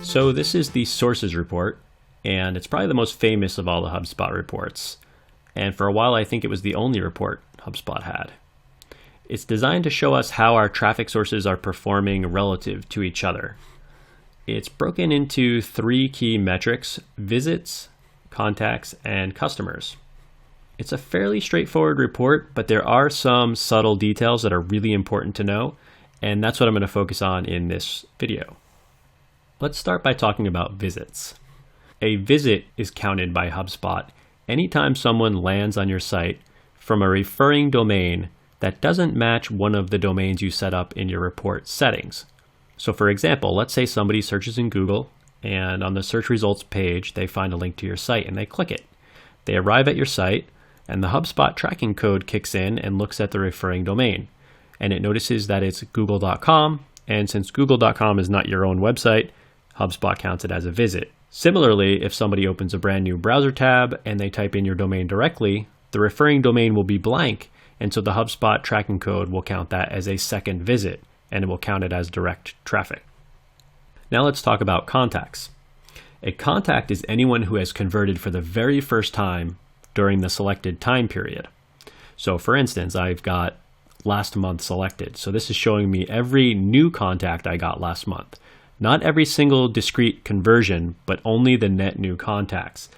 So this is the Sources report, and it's probably the most famous of all the HubSpot reports. And for a while, I think it was the only report HubSpot had. It's designed to show us how our traffic sources are performing relative to each other. It's broken into three key metrics: visits, contacts, and customers. It's a fairly straightforward report, but there are some subtle details that are really important to know, and that's what I'm going to focus on in this video. Let's start by talking about visits. A visit is counted by HubSpot anytime someone lands on your site from a referring domain that doesn't match one of the domains you set up in your report settings. So for example, let's say somebody searches in Google, and on the search results page, they find a link to your site and they click it. They arrive at your site, and the HubSpot tracking code kicks in and looks at the referring domain. And it notices that it's google.com, and since google.com is not your own website, HubSpot counts it as a visit. Similarly, if somebody opens a brand new browser tab and they type in your domain directly, the referring domain will be blank, and so the HubSpot tracking code will count that as a second visit, and it will count it as direct traffic. Now let's talk about contacts. A contact is anyone who has converted for the very first time during the selected time period. So for instance, I've got last month selected. So this is showing me every new contact I got last month. Not every single discrete conversion, but only the net new contacts.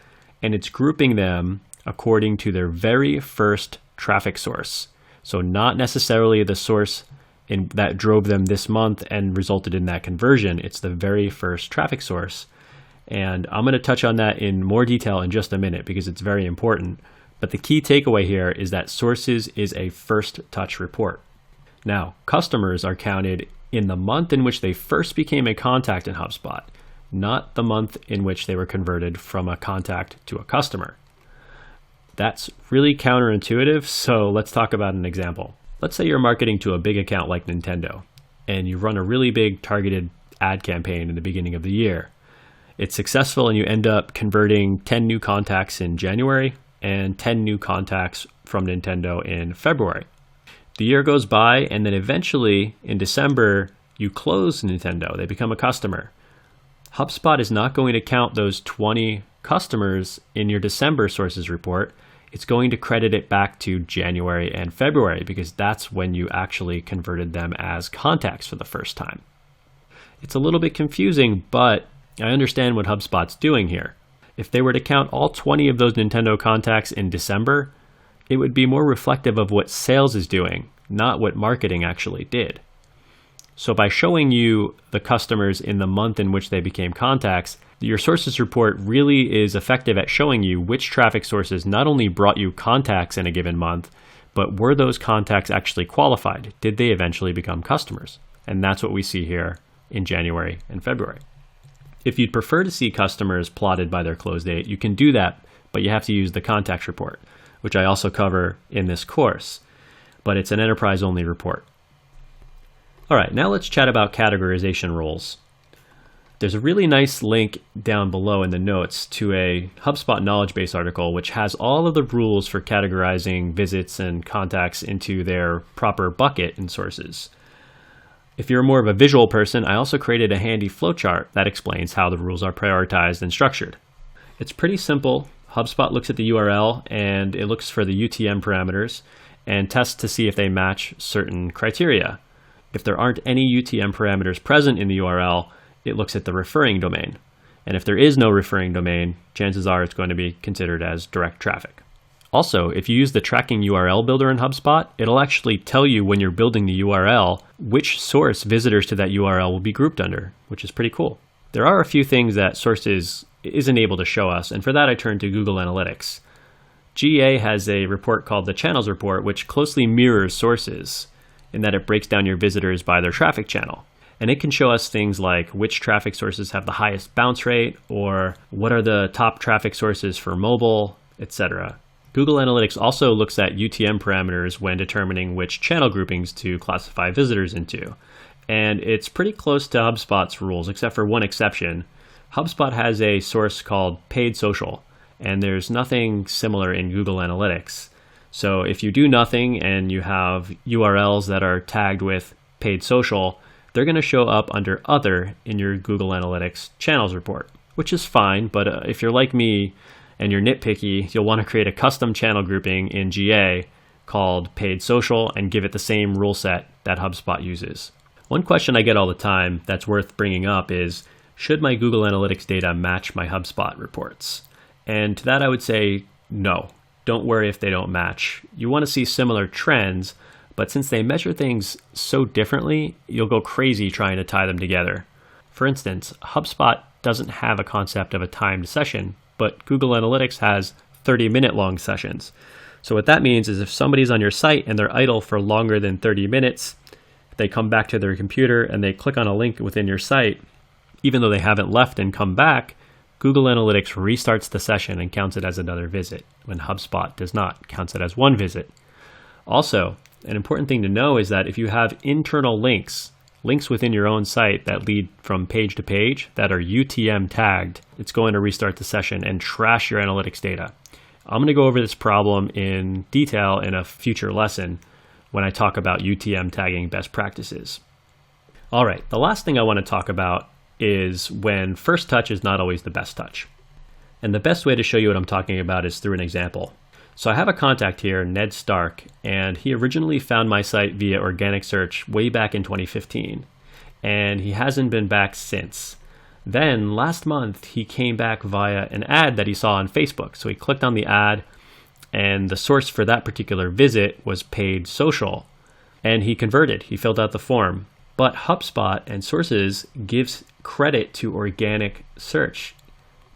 And it's grouping them according to their very first traffic source. So not necessarily the source that drove them this month and resulted in that conversion. It's the very first traffic source. And I'm going to touch on that in more detail in just a minute because it's very important. But the key takeaway here is that Sources is a first touch report. Now, customers are counted in the month in which they first became a contact in HubSpot, not the month in which they were converted from a contact to a customer. That's really counterintuitive, so let's talk about an example. Let's say you're marketing to a big account like Nintendo, and you run a really big targeted ad campaign in the beginning of the year. It's successful and you end up converting 10 new contacts in January and 10 new contacts from Nintendo in February. The year goes by, and then eventually in December, you close Nintendo. They become a customer. HubSpot is not going to count those 20 customers in your December Sources report. It's going to credit it back to January and February because that's when you actually converted them as contacts for the first time. It's a little bit confusing, but I understand what HubSpot's doing here. If they were to count all 20 of those Nintendo contacts in December, it would be more reflective of what sales is doing, not what marketing actually did. So by showing you the customers in the month in which they became contacts, your Sources report really is effective at showing you which traffic sources not only brought you contacts in a given month, but were those contacts actually qualified? Did they eventually become customers? And that's what we see here in January and February. If you'd prefer to see customers plotted by their close date, you can do that, but you have to use the contacts report, which I also cover in this course, but it's an enterprise-only report. All right, now let's chat about categorization rules. There's a really nice link down below in the notes to a HubSpot knowledge base article, which has all of the rules for categorizing visits and contacts into their proper bucket in Sources. If you're more of a visual person, I also created a handy flowchart that explains how the rules are prioritized and structured. It's pretty simple. HubSpot looks at the URL and it looks for the UTM parameters and tests to see if they match certain criteria. If there aren't any UTM parameters present in the URL, it looks at the referring domain. And if there is no referring domain, chances are it's going to be considered as direct traffic. Also, if you use the tracking URL builder in HubSpot, it'll actually tell you when you're building the URL which source visitors to that URL will be grouped under, which is pretty cool. There are a few things that Sources isn't able to show us, and for that I turn to Google Analytics. GA has a report called the Channels Report, which closely mirrors Sources in that it breaks down your visitors by their traffic channel. And it can show us things like which traffic sources have the highest bounce rate, or what are the top traffic sources for mobile, etc. Google Analytics also looks at UTM parameters when determining which channel groupings to classify visitors into. And it's pretty close to HubSpot's rules, except for one exception. HubSpot has a source called paid social, and there's nothing similar in Google Analytics. So if you do nothing and you have URLs that are tagged with paid social, they're going to show up under Other in your Google Analytics channels report, which is fine, but if you're like me and you're nitpicky, you'll want to create a custom channel grouping in GA called Paid Social and give it the same rule set that HubSpot uses. One question I get all the time that's worth bringing up is, should my Google Analytics data match my HubSpot reports? And to that I would say, no. Don't worry if they don't match. You want to see similar trends, but since they measure things so differently, you'll go crazy trying to tie them together. For instance, HubSpot doesn't have a concept of a timed session, but Google Analytics has 30-minute long sessions. So what that means is if somebody's on your site and they're idle for longer than 30 minutes, they come back to their computer and they click on a link within your site, even though they haven't left and come back, Google Analytics restarts the session and counts it as another visit, when HubSpot does not, counts it as one visit. Also, an important thing to know is that if you have internal links within your own site that lead from page to page that are UTM tagged, it's going to restart the session and trash your analytics data. I'm going to go over this problem in detail in a future lesson when I talk about UTM tagging best practices. All right, the last thing I want to talk about is when first touch is not always the best touch. And the best way to show you what I'm talking about is through an example. So I have a contact here, Ned Stark, and he originally found my site via organic search way back in 2015, and he hasn't been back since. Then last month, he came back via an ad that he saw on Facebook. So he clicked on the ad, and the source for that particular visit was Paid Social, and he converted. He filled out the form. But HubSpot and Sources gives credit to organic search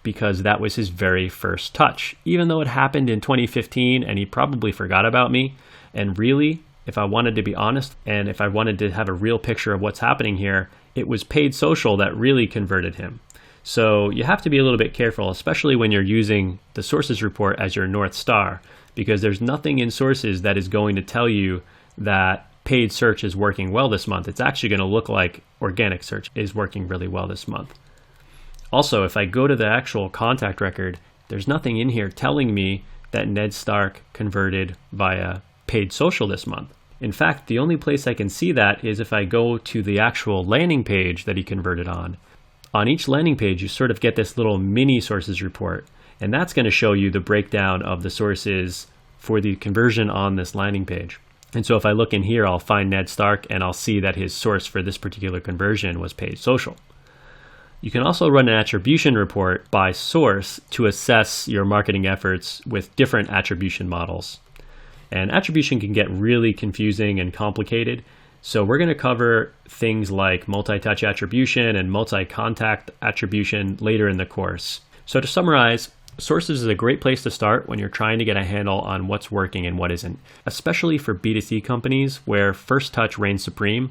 because that was his very first touch, even though it happened in 2015 and he probably forgot about me. And really, if I wanted to be honest, and if I wanted to have a real picture of what's happening here, it was Paid Social that really converted him. So you have to be a little bit careful, especially when you're using the Sources report as your North Star, because there's nothing in Sources that is going to tell you that paid search is working well this month. It's actually going to look like organic search is working really well this month. Also, if I go to the actual contact record, there's nothing in here telling me that Ned Stark converted via Paid Social this month. In fact, the only place I can see that is if I go to the actual landing page that he converted on. On each landing page, you sort of get this little mini sources report, and that's going to show you the breakdown of the sources for the conversion on this landing page. And so if I look in here, I'll find Ned Stark and I'll see that his source for this particular conversion was Paid Social. You can also run an attribution report by source to assess your marketing efforts with different attribution models. And attribution can get really confusing and complicated. So we're going to cover things like multi-touch attribution and multi-contact attribution later in the course. So to summarize, Sources is a great place to start when you're trying to get a handle on what's working and what isn't, especially for B2C companies where first touch reigns supreme.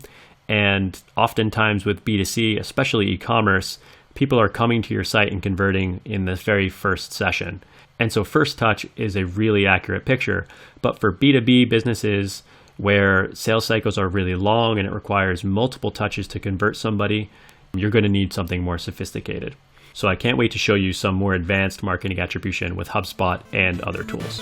And oftentimes with B2C, especially e-commerce, people are coming to your site and converting in the very first session. And so first touch is a really accurate picture. But for B2B businesses where sales cycles are really long and it requires multiple touches to convert somebody, you're going to need something more sophisticated. So I can't wait to show you some more advanced marketing attribution with HubSpot and other tools.